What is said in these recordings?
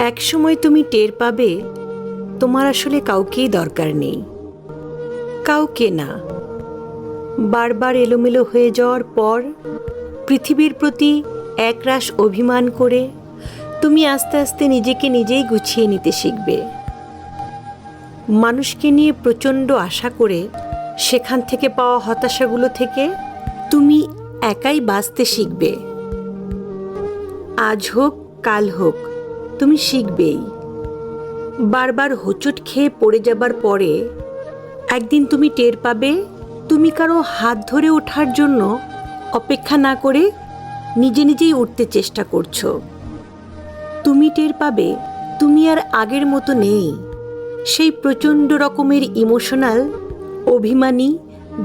একসময় তুমি টের পাবে তোমার আসলে কাউকেই দরকার নেই, কাউকে না। বারবার এলোমেলো হয়ে যাওয়ার পর পৃথিবীর প্রতি একরাশ অভিমান করে তুমি আস্তে আস্তে নিজেকে নিজেই গুছিয়ে নিতে শিখবে। মানুষকে নিয়ে প্রচণ্ড আশা করে সেখান থেকে পাওয়া হতাশাগুলো থেকে তুমি একাই বাঁচতে শিখবে। আজ হোক কাল হোক তুমি শিখবেই। বারবার হোঁচট খেয়ে পড়ে যাবার পরে একদিন তুমি টের পাবে তুমি কারো হাত ধরে ওঠার জন্য অপেক্ষা না করে নিজে নিজেই উঠতে চেষ্টা করছো। তুমি টের পাবে তুমি আর আগের মতো নেই। সেই প্রচণ্ড রকমের ইমোশনাল, অভিমানী,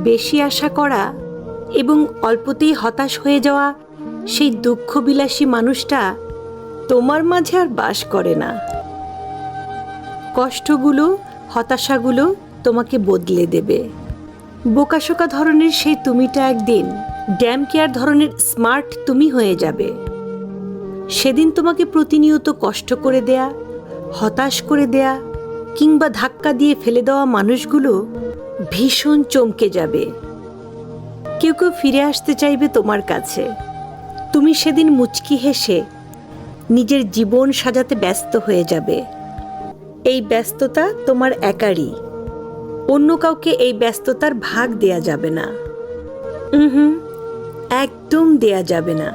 বেশি আশা করা এবং অল্পতেই হতাশ হয়ে যাওয়া সেই দুঃখবিলাসী মানুষটা তোমার মাঝে আর বাস করে না। কষ্টগুলো, হতাশাগুলো তোমাকে বদলে দেবে। বোকাশোকা ধরনের সেই তুমিটা একদিন ড্যাম কেয়ার ধরনের স্মার্ট তুমি হয়ে যাবে। সেদিন তোমাকে প্রতিনিয়ত কষ্ট করে দেয়া, হতাশ করে দেয়া কিংবা ধাক্কা দিয়ে ফেলে দেওয়া মানুষগুলো ভীষণ চমকে যাবে। কেউ কেউ ফিরে আসতে চাইবে তোমার কাছে। তুমি সেদিন মুচকি হেসে নিজের জীবন সাজাতে ব্যস্ত হয়ে যাবে। এই ব্যস্ততা তোমার একারই, অন্য কাউকে এই ব্যস্ততার ভাগ দেয়া যাবে না। একদম দেয়া যাবে না।